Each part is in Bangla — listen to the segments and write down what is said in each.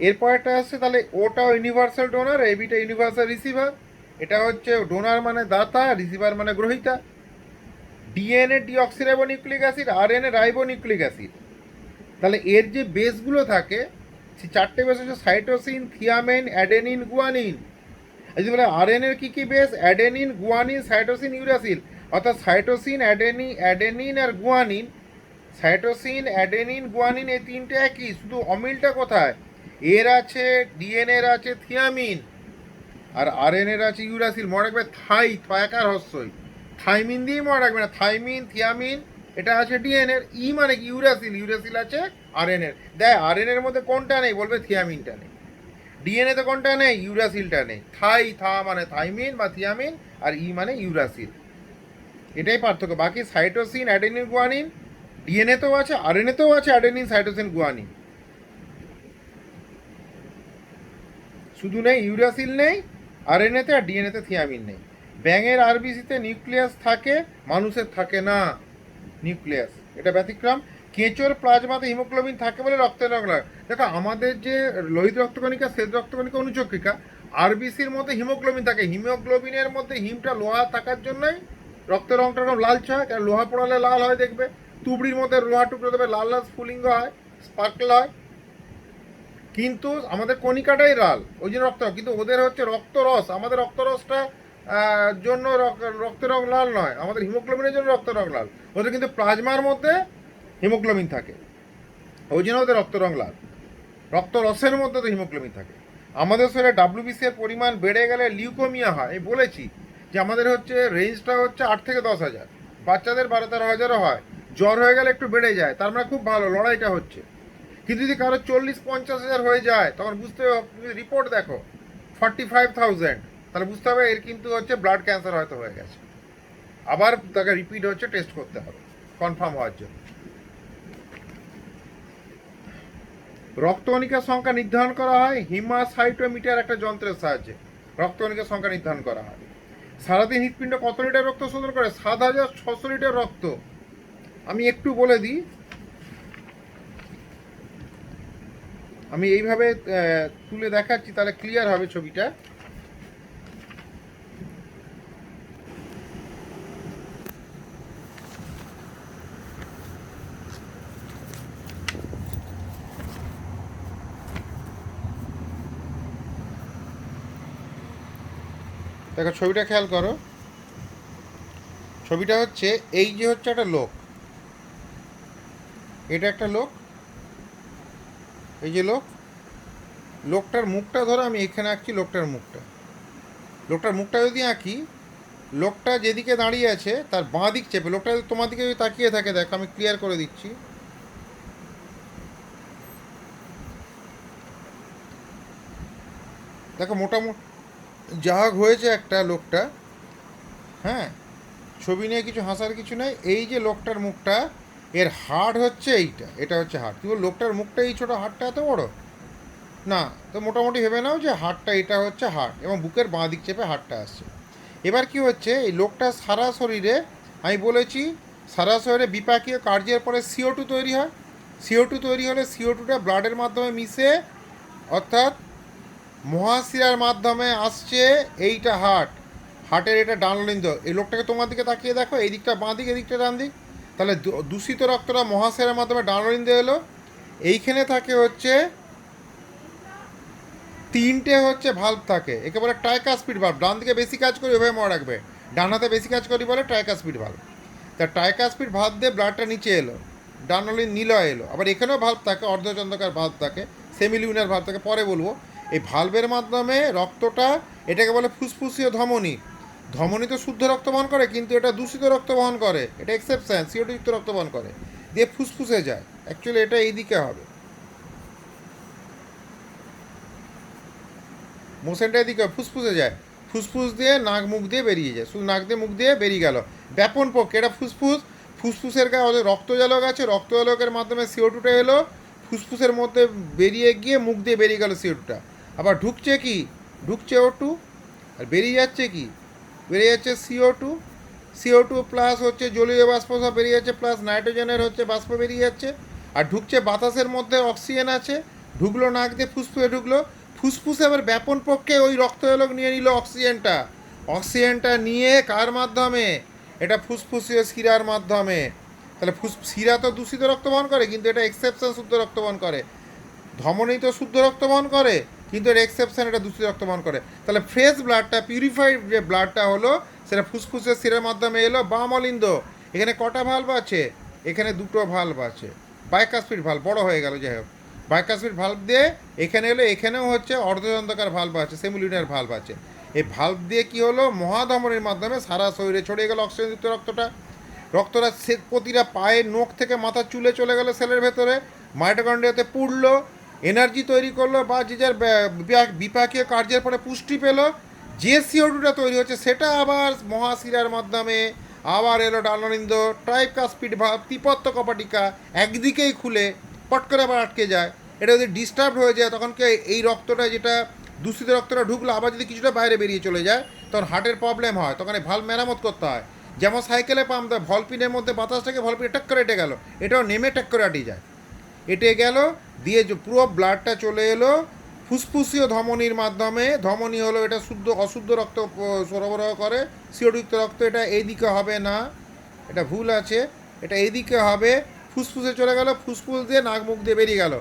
এরপর একটা আসছে, তাহলে ওটাও ইউনিভার্সাল ডোনার, এবিটা ইউনিভার্সাল রিসিভার। এটা হচ্ছে ডোনার মানে দাতা, রিসিভার মানে গ্রহীতা। DNA deoxyribo nucleic acid, RNA ribo nucleic acid. তাহলে এর যে বেসগুলো থাকে, সেই চারটে বেস হচ্ছে সাইটোসিন, থিয়ামিন, অ্যাডেনিন, গুয়ানিন। যদি বলে আরএনএর কী কী base, adenine, guanine, cytosine, uracil. অর্থাৎ সাইটোসিন, অ্যাডেনিন আর গুয়ানিন, সাইটোসিন, অ্যাডেনিন, গুয়ানিন এই তিনটে একই, শুধু অমিলটা কোথায়? এর আছে ডিএনএর আছে থিয়ামিন, আর আরএনএর আছে ইউরাসিল। মনে রাখবে থাই, থয়াকার হস্যই, থাইমিন দিয়েই মনে রাখবে না, থাইমিন, থিয়ামিন। এটা আছে ডিএনএর। ই মানে কি? ইউরাসিল। ইউরাসিল আছে আরএনএর। দেখ আরএনএর মধ্যে কোনটা নেই, বলবে থিয়ামিনটা নেই। ডিএনএ তে কোনটা নেই? ইউরাসিলটা নেই। থা মানে থাইমিন বা থিয়ামিন, আর ই মানে ইউরাসিল। এটাই পার্থক্য। বাকি সাইটোসিন, অ্যাডেনিন, গুয়ানিন ডিএনএ তেও আছে, আরএনএ তেও আছে অ্যাডেনিন, সাইটোসিন, গুয়ানিন। শুধু নেই ইউরাসিল নেই আরএনএতে, আর ডিএনএতে থিয়ামিন নেই। ব্যাঙের আরবিসিতে নিউক্লিয়াস থাকে, মানুষের থাকে না নিউক্লিয়াস, এটা ব্যতিক্রম। কেঁচোর প্লাজমাতে হিমোগ্লোবিন থাকে বলে রক্তের রং লাগে। দেখো আমাদের যে লোহিত রক্তকণিকা, শ্বেত রক্তকণিকা, অনুচক্রিকা, আরবিসির মধ্যে হিমোগ্লোবিন থাকে। হিমোগ্লোবিনের মধ্যে হিমটা লোহা থাকার জন্যই রক্তের রংটা এরকম লালচে হয়, কারণ লোহা পোড়ালে লাল হয়। দেখবে তুবড়ির মধ্যে লোহা টুকরো দেবে, লাল লাল স্ফুলিঙ্গ হয়, স্পার্কল হয়। কিন্তু আমাদের কণিকাটাই লাল, ওই জন্য রক্ত। কিন্তু ওদের হচ্ছে রক্তরস, আমাদের রক্তরসটা জন্য রক্তের রং লাল নয়, আমাদের হিমোগ্লোবিনের জন্য রক্ত রং লাল। ওদের কিন্তু প্লাজমার মধ্যে হিমোগ্লোবিন থাকে, ওই জন্য ওদের রক্ত রং লাল। রক্তরসের মধ্যে তো হিমোগ্লোবিন থাকে। আমাদের শরীরে ডাব্লিউবিসি এর পরিমাণ বেড়ে গেলে লিউকোমিয়া হয়। আমি বলেছি যে আমাদের হচ্ছে রেঞ্জটা হচ্ছে 8 থেকে 10 হাজার, বাচ্চাদের 12-13 হাজারও হয়। জ্বর হয়ে গেলে একটু বেড়ে যায়, তার মানে খুব ভালো, লড়াইটা হচ্ছে। কিন্তু যদি কারো 40-50 হাজার হয়ে যায়, তখন বুঝতে হবে, রিপোর্ট দেখো 45,000, তাহলে বুঝতে হবে এর কিন্তু হচ্ছে ব্লাড ক্যান্সার হয়তো হয়ে গেছে। আবার তাকে রিপিট হচ্ছে টেস্ট করতে হবে কনফার্ম হওয়ার জন্য। রক্তকণিকার সংখ্যা নির্ধারণ করা হয় হিমাসাইটোমিটার একটা যন্ত্রের সাহায্যে। রক্তকণিকার সংখ্যা নির্ধারণ করা হয়। সারাদিন হৃৎপিণ্ড কত লিটার রক্ত শোধন করে? 7,600 লিটার রক্ত। আমি একটু বলে দিই, আমি এইভাবে তুলে দেখাচ্ছি, তাহলে ক্লিয়ার হবে ছবিটা। দেখো ছবিটা খেয়াল করো। ছবিটা হচ্ছে এই যে হচ্ছে একটা লোক, এটা একটা লোক, এই যে লোক, লোকটার মুখটা ধরো আমি এখানে আঁকছি। লোকটার মুখটা যদি আঁকি, লোকটা যেদিকে দাঁড়িয়ে আছে তার বাঁ দিক চেপে, লোকটা যদি তোমার দিকে যদি তাকিয়ে থাকে, দেখো আমি ক্লিয়ার করে দিচ্ছি। দেখো মোটামুটি যা হোক হয়েছে একটা লোকটা। হ্যাঁ, ছবি নিয়ে কিছু হাসার কিছু নেই। এই যে লোকটার মুখটা, এর হাড় হচ্ছে এইটা, এটা হচ্ছে হাড়। কিন্তু লোকটার মুখটা এই ছোটো, হাড়টা এত বড় না। তো মোটামুটি ভেবে নাও যে হাড়টা, এটা হচ্ছে হাড়, এবং বুকের বাঁ দিক চেপে হাড়টা আসছে। এবার কি হচ্ছে, এই লোকটা সারা শরীরে, আমি বলেছি সারা শরীরে বিপাকীয় কার্যের পরে CO2 তৈরি হয়। CO2 তৈরি হলে CO2টা ব্লাডের মাধ্যমে মিশে, অর্থাৎ মহাশিরার মাধ্যমে আসছে এইটা হার্ট। হার্টের এটা ডানলিন্দ। এই লোকটাকে তোমার দিকে তাকিয়ে দেখো, এই দিকটা বাঁ দিক, এদিকটা ডান দিক। তাহলে দূষিত রক্তটা মহাশিরার মাধ্যমে ডানলিন্দে এলো। এইখানে থাকে হচ্ছে তিনটে হচ্ছে ভাল্ব থাকে, একেবারে ট্রাইকাস্পিড ভাল্ব। ডান দিকে বেশি কাজ করি, ওইভাবে মনে রাখবে। ডান হাতে বেশি কাজ করি বলে ট্রাইকাস্পিড ভাল্ব। তা ট্রাইকাস্পিড ভাল্ব দিয়ে ব্লাডটা নিচে এলো, ডানলিন নীলয় এলো। আবার এখানেও ভাল্ব থাকে, অর্ধচন্দ্রাকার ভাল্ব থাকে, সেমিলিউনার ভাল্ব থাকে, পরে বলবো। এই ভাল্বের মাধ্যমে রক্তটা, এটাকে বলে ফুসফুসীয় ধমনী। ধমনী তো শুদ্ধ রক্ত বহন করে, কিন্তু এটা দূষিত রক্ত বহন করে, এটা এক্সেপশন, CO2 যুক্ত রক্ত বহন করে, দিয়ে ফুসফুসে যায়। অ্যাকচুয়ালি এটা এইদিকে হবে, মোশনটা এদিকে ফুসফুসে যায়, ফুসফুস দিয়ে নাক মুখ দিয়ে বেরিয়ে যায়, শুধু নাক দিয়ে মুখ দিয়ে বেরিয়ে গেল। ব্যাপন পক্ষে এটা ফুসফুস, ফুসফুসের গায়ে ওদের রক্তজালক আছে, রক্তজালকের মাধ্যমে CO2টা এলো, ফুসফুসের মধ্যে বেরিয়ে গিয়ে মুখ দিয়ে বেরিয়ে গেল CO2টা। আবার ঢুকছে কি? ঢুকছে O2, আর বেরিয়ে যাচ্ছে কি? বেরিয়ে যাচ্ছে CO2। CO2 প্লাস হচ্ছে জলীয় বাষ্প সব বেরিয়ে যাচ্ছে, প্লাস নাইট্রোজেনের হচ্ছে বাষ্প বেরিয়ে যাচ্ছে। আর ঢুকছে বাতাসের মধ্যে অক্সিজেন আছে, ঢুকলো নাক দিয়ে ফুসফুসে ঢুকলো, ফুসফুসে আবার ব্যাপন পক্ষে ওই রক্তজলক নিয়ে নিল অক্সিজেনটা, অক্সিজেনটা নিয়ে কার মাধ্যমে, এটা ফুসফুসীয় শিরার মাধ্যমে। তাহলে শিরা তো দূষিত রক্ত বহন করে, কিন্তু এটা এক্সেপশন শুদ্ধ রক্ত বহন করে। ধমনী তো শুদ্ধ রক্ত বহন করে, কিন্তু এর এক্সেপশন এটা দূষিত রক্ত বহন করে। তাহলে ফ্রেশ ব্লাডটা, পিউরিফাইড যে ব্লাডটা হলো, সেটা ফুসফুসের শিরার মাধ্যমে এলো বাম অলিন্দ। এখানে কটা ভাল্ব আছে? এখানে দুটো ভাল্ব আছে, বাইকাসপিড ভাল্ব, বড় হয়ে গেল যাই হোক। বাইকাসপিড ভাল্ব দিয়ে এখানে এলো, এখানেও হচ্ছে অর্ধচন্দ্রাকার ভাল্ব আছে, সেমুলিনার ভাল্ব আছে। এই ভাল্ব দিয়ে কি হলো, মহাধমনির মাধ্যমে সারা শরীরে ছড়িয়ে গেল অক্সিজেনযুক্ত রক্তটা। রক্তটা প্রতিটা পায়ের নখ থেকে মাথার চুলে চলে গেল সেলের ভেতরে, মাইটোকন্ড্রিয়াতে পুড়লো, এনার্জি তৈরি করলো, বা যে যার বিপাকীয় কার্যের পরে পুষ্টি পেল। যে CO2টা তৈরি হচ্ছে সেটা আবার মহাশিরার মাধ্যমে আবার এলো ডালনরিন্দ, ট্রাইকাসপিড ভাব, তিপত্ত কপাটিকা একদিকেই খুলে পট করে আবার আটকে যায়। এটা যদি ডিস্টার্ব হয়ে যায় তখন কি এই রক্তটা, যেটা দূষিত রক্তটা ঢুকলো, আবার যদি কিছুটা বাইরে বেরিয়ে চলে যায় তখন হার্টের প্রবলেম হয়, তখন এই ভাল্ব মেরামত করতে হয়। যেমন সাইকেলে পাম্প দেয়, ভলপিনের মধ্যে বাতাসটাকে ভলপিনে টাক করে এটে গেল, এটাও নেমে টাক করে আটে যায়, এটে গেল, দিয়ে পুরো ব্লাডটা চলে এলো ফুসফুসীয় ধমনির মাধ্যমে। ধমনি হলো এটা শুদ্ধ অশুদ্ধ রক্ত সরবরাহ করে, CO2যুক্ত রক্ত। এটা এইদিকে হবে না, এটা ভুল আছে, এটা এইদিকে হবে। ফুসফুসে চলে গেল, ফুসফুস দিয়ে নাক মুখ দিয়ে বেরিয়ে গেল।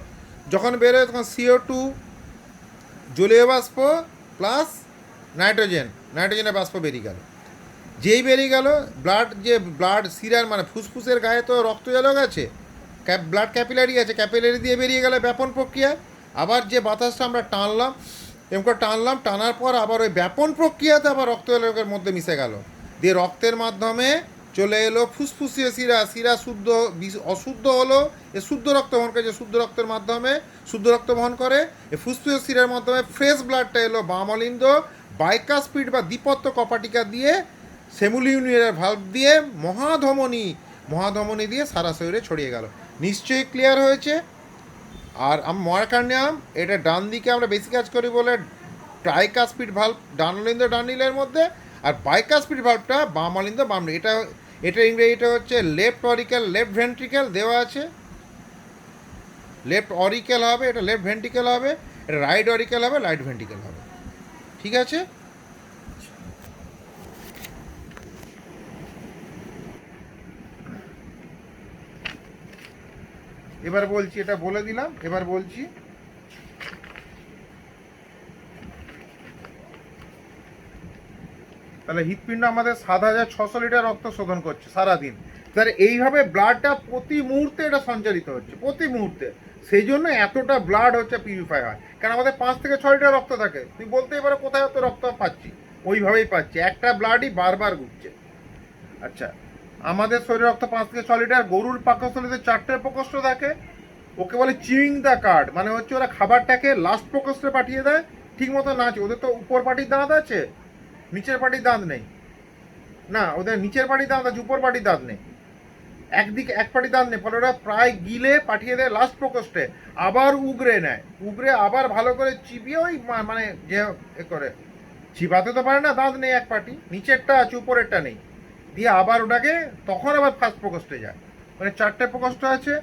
যখন বেরোয় তখন CO2 জলীয় বাষ্প প্লাস নাইট্রোজেনের বাষ্প বেরিয়ে গেল। যেই বেরিয়ে গেল, ব্লাড শিরার মানে ফুসফুসের গায়ে তো রক্তজলক আছে, ব্লাড ক্যাপিলারি আছে, ক্যাপিলারি দিয়ে বেরিয়ে গেলে ব্যাপন প্রক্রিয়া। আবার যে বাতাসটা আমরা টানলাম, এমন টানলাম, টানার পর আবার ওই ব্যাপন প্রক্রিয়াতে আবার রক্তজলকের মধ্যে মিশে গেল, দিয়ে রক্তের মাধ্যমে চলে এলো ফুসফুসীয় শিরা শুদ্ধ অশুদ্ধ হলো, এ শুদ্ধ রক্ত বহন করে, যে শুদ্ধ রক্তের মাধ্যমে শুদ্ধ রক্ত বহন করে। এ ফুসফুসীয় শিরার মাধ্যমে ফ্রেশ ব্লাডটা এলো বাম অলিন্দ, বাইকাসপিড বা দ্বিপত্ত কপাটিকা দিয়ে, সেমুলিউনিয়ার ভাল্ব দিয়ে মহাধমনী দিয়ে সারা শরীরে ছড়িয়ে গেল। নিশ্চয়ই ক্লিয়ার হয়েছে। আর ময়াকার্ডিয়াম, এটা ডান দিকে আমরা বেশি কাজ করি বলে ট্রাইকাসপিড ভাল্ব ডান অলিন্দ ডান নীলের মধ্যে, আর বাইকাসপিড ভাল্বটা বাম অলিন্দ বাম। এটা ইংরেজিটা হচ্ছে লেফট অরিক্যাল লেফট ভেন্ট্রিক্যাল দেওয়া আছে, লেফট অরিক্যাল হবে, এটা লেফট ভেন্ট্রিক্যাল হবে, এটা রাইট অরিক্যাল হবে, রাইট ভেন্ট্রিক্যাল হবে। ঠিক আছে? এবার বলছি, এটা বলে দিলাম, এবার বলছি তাহলে হৃৎপিণ্ড আমাদের 7,600 লিটার রক্ত শোধন করছে সারাদিন। তাহলে এইভাবে ব্লাডটা প্রতি মুহূর্তে এটা সঞ্চারিত হচ্ছে, প্রতি মুহূর্তে। সেই জন্য এতটা ব্লাড হচ্ছে পিউরিফাই হয়। কারণ আমাদের 5 থেকে 6 লিটার রক্ত থাকে, তুমি বলতেই পারো কোথায় অত রক্ত পাচ্ছি, ওইভাবেই পাচ্ছি, একটা ব্লাডই বারবার ঘুরছে। আচ্ছা, আমাদের শরীরে রক্ত 5 থেকে 6 লিটার, গরুর পাকস্থলীতে 4টে প্রকোষ্ঠ থাকে, ওকে বলে চিউইং দ্য কার্ড, মানে হচ্ছে ওরা খাবারটাকে লাস্ট প্রকোষ্ঠে পাঠিয়ে দেয় ঠিক মতো না আছে। ওদের তো উপর পাটির দাঁত আছে, নিচের পাটির দাঁত নেই, না ওদের নিচের পাটির দাঁত আছে, উপর পাটির দাঁত নেই, একদিকে এক পাটির দাঁত নেই, ফলে ওরা প্রায় গিলে পাঠিয়ে দেয় লাস্ট প্রকোষ্ঠে। আবার উগরে নেয়, উগরে আবার ভালো করে চিবিয়ে ওই মানে যে এ করে, চিবাতে তো পারে না, দাঁত নেই, এক পাটি, নিচেরটা আছে উপরেরটা নেই, দিয়ে আবার ওটাকে তখন আবার ফার্স্ট প্রকোষ্ঠে যায়। মানে 4টে প্রকোষ্ঠ আছে।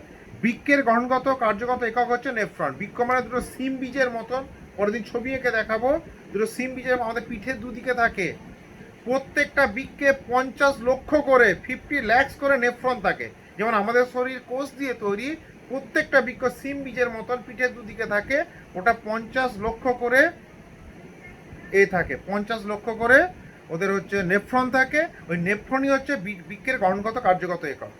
বৃক্কের গঠনগত কার্যগত একক হচ্ছে নেফ্রন। বৃক্ক মানে দুটো সিম বীজের মতন, পরের দিন ছবি এঁকে দেখাবো, দুটো সিম বীজের আমাদের পিঠের দুদিকে থাকে। প্রত্যেকটা বৃক্কে 50 লক্ষ করে 50 lakhs করে নেফ্রন থাকে। যেমন আমাদের শরীর কোষ দিয়ে তৈরি, প্রত্যেকটা বৃক্ক সিম বীজের মতন পিঠের দুদিকে থাকে, ওটা 50 লক্ষ করে থাকে, 50 লক্ষ করে ওদের হচ্ছে নেফ্রন থাকে। ওই নেফ্রনই হচ্ছে বৃক্কের গঠনগত কার্যগত একক।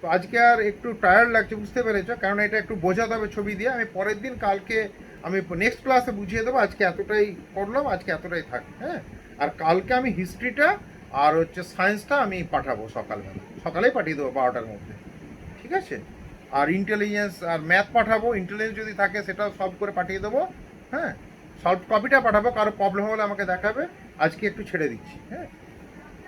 তো আজকে আর একটু টায়ার্ড লাগছে, বুঝতে পেরেছো, কারণ এটা একটু বোঝাতে হবে ছবি দিয়ে। আমি পরের দিন কালকে আমি নেক্সট ক্লাসে বুঝিয়ে দেবো। আজকে এতটাই করলাম, আজকে এতটাই থাক, হ্যাঁ। আর কালকে আমি হিস্ট্রিটা আর হচ্ছে সায়েন্সটা আমি পাঠাবো সকালেই পাঠিয়ে দেবো 12টার মধ্যে, ঠিক আছে। আর ইন্টেলিজেন্স আর ম্যাথ পাঠাবো, ইন্টেলিজেন্স যদি থাকে সেটাও সলভ করে পাঠিয়ে দেবো, হ্যাঁ। সলভ কপিটা পাঠাবো, কারো প্রবলেম হলে আমাকে দেখাবে। আজকে একটু ছেড়ে দিচ্ছি, হ্যাঁ।